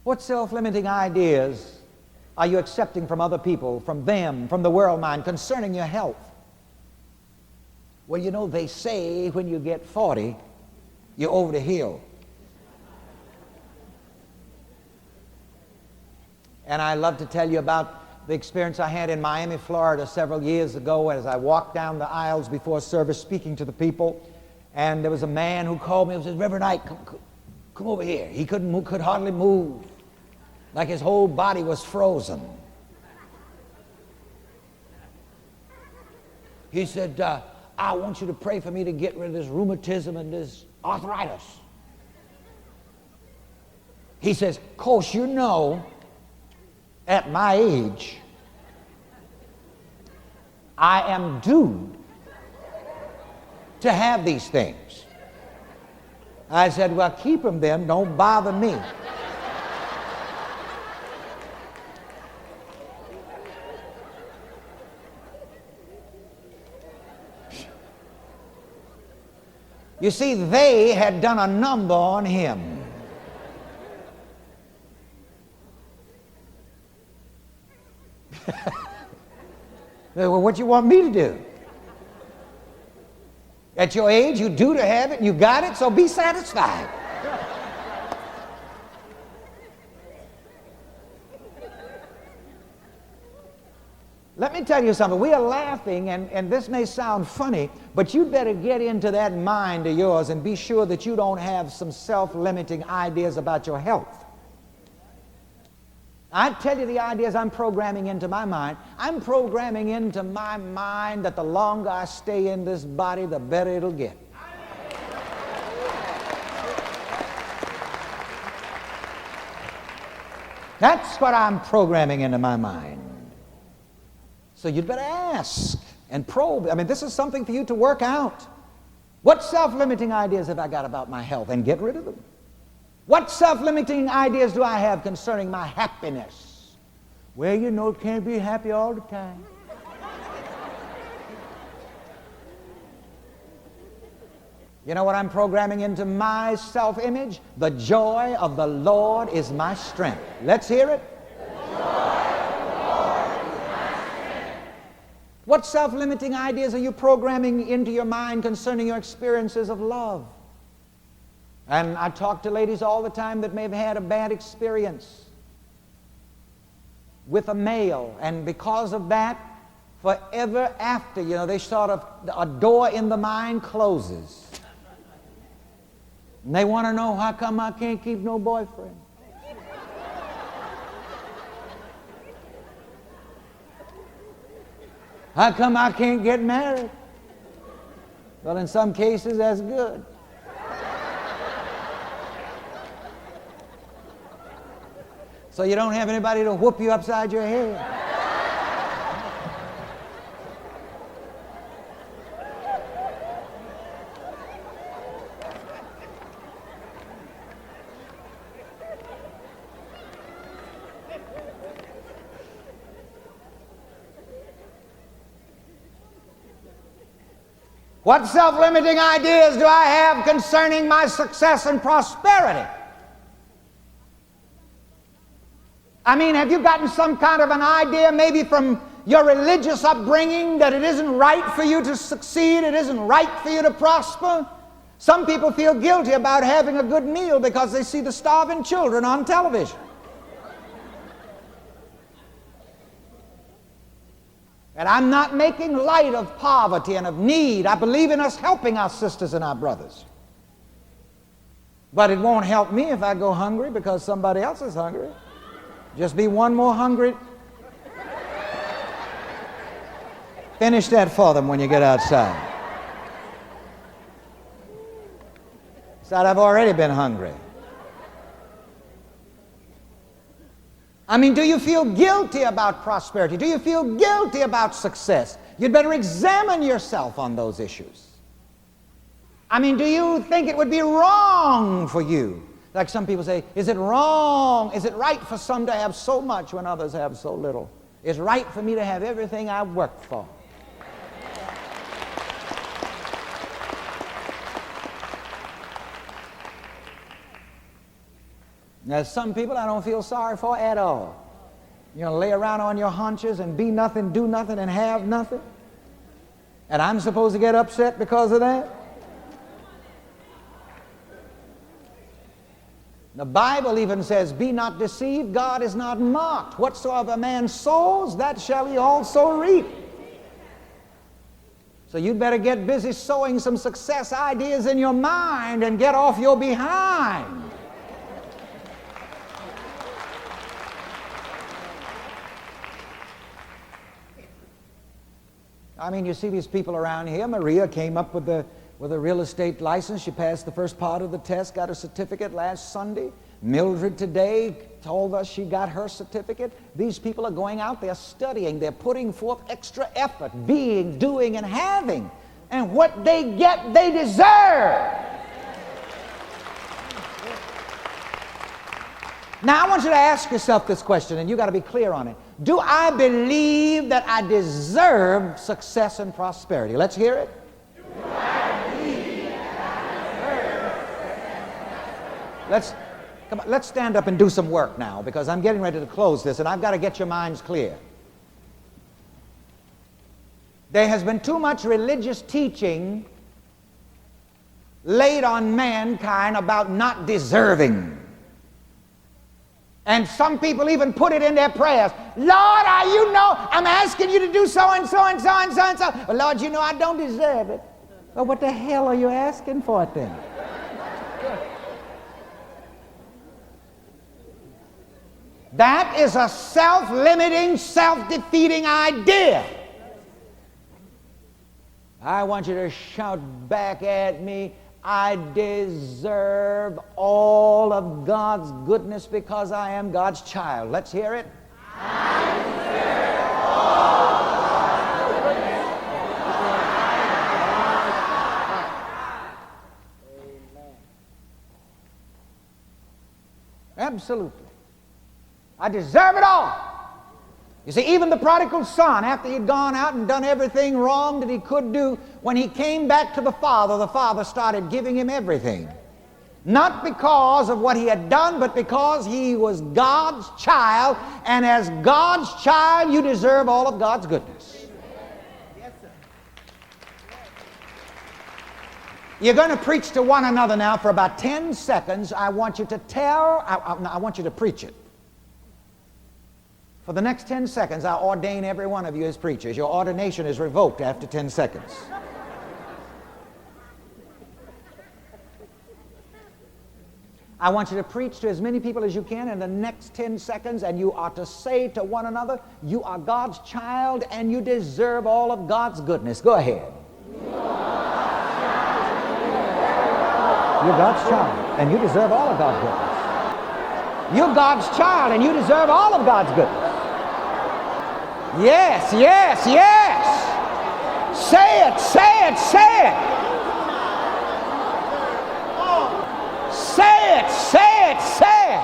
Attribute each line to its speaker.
Speaker 1: What self-limiting ideas are you accepting from other people, from them, from the world mind, concerning your health? Well, you know, they say when you get 40, you're over the hill. And I love to tell you about the experience I had in Miami, Florida several years ago as I walked down the aisles before service speaking to the people. And there was a man who called me and said, Reverend Ike, come over here. He could hardly move, like his whole body was frozen. He said, I want you to pray for me to get rid of this rheumatism and this arthritis. He says, of course, you know, at my age, I am due to have these things. I said, well, keep them then, don't bother me. You see, they had done a number on him. Well, what you want me to do? At your age, you due to have it, and you got it, so be satisfied. Let me tell you something. We are laughing, and this may sound funny, but you better get into that mind of yours and be sure that you don't have some self-limiting ideas about your health. I tell you the ideas I'm programming into my mind. I'm programming into my mind that the longer I stay in this body, the better it'll get. That's what I'm programming into my mind. So you'd better ask and probe. I mean, this is something for you to work out. What self-limiting ideas have I got about my health? And get rid of them. What self-limiting ideas do I have concerning my happiness? Well, you know, can't be happy all the time. You know what I'm programming into my self-image? The joy of the Lord is my strength. Let's hear it. The joy of the Lord is my strength. What self-limiting ideas are you programming into your mind concerning your experiences of love? And I talk to ladies all the time that may have had a bad experience with a male, and because of that, forever after, you know, they sort of, a door in the mind closes. And they want to know, how come I can't keep no boyfriend? How come I can't get married? Well, in some cases, that's good. So you don't have anybody to whoop you upside your head. What self-limiting ideas do I have concerning my success and prosperity? I mean, have you gotten some kind of an idea, maybe from your religious upbringing, that it isn't right for you to succeed, it isn't right for you to prosper? Some people feel guilty about having a good meal because they see the starving children on television. And I'm not making light of poverty and of need. I believe in us helping our sisters and our brothers. But it won't help me if I go hungry because somebody else is hungry. Just be one more hungry. Finish that for them when you get outside. Said, I've already been hungry. I mean, do you feel guilty about prosperity? Do you feel guilty about success? You'd better examine yourself on those issues. I mean, do you think it would be wrong for you? Like some people say, is it wrong? Is it right for some to have so much when others have so little? It's right for me to have everything I've worked for. There's some people I don't feel sorry for at all. You're going to lay around on your haunches and be nothing, do nothing, and have nothing? And I'm supposed to get upset because of that? The Bible even says, be not deceived, God is not mocked. Whatsoever a man sows, that shall he also reap. So you'd better get busy sowing some success ideas in your mind and get off your behind. I mean, you see these people around here. Maria came up with a real estate license. She passed the first part of the test, got her certificate last Sunday. Mildred today told us she got her certificate. These people are going out, they're studying, they're putting forth extra effort, being, doing, and having. And what they get, they deserve. Now, I want you to ask yourself this question, and you got to be clear on it. Do I believe that I deserve success and prosperity? Let's hear it. Do I believe that I deserve? Let's stand up and do some work now, because I'm getting ready to close this, and I've got to get your minds clear. There has been too much religious teaching laid on mankind about not deserving. And some people even put it in their prayers. Lord, I'm asking you to do so and so and so and so and so. Well, Lord, you know I don't deserve it. Well, what the hell are you asking for it then? That is a self-limiting, self-defeating idea. I want you to shout back at me, I deserve all of God's goodness because I am God's child. Let's hear it. I deserve all of God's goodness because I am God's child. Absolutely. I deserve it all. You see, even the prodigal son, after he'd gone out and done everything wrong that he could do, when he came back to the father started giving him everything. Not because of what he had done, but because he was God's child, and as God's child, you deserve all of God's goodness. Yes, sir. You're going to preach to one another now for about 10 seconds. I want you to I want you to preach it. For the next 10 seconds, I ordain every one of you as preachers. Your ordination is revoked after 10 seconds. I want you to preach to as many people as you can in the next 10 seconds, and you are to say to one another, you are God's child and you deserve all of God's goodness. Go ahead. You're God's child and you deserve all of God's goodness. You're God's child and you deserve all of God's goodness. Yes, yes, yes. Say it, say it, say it. Say it, say it, say it.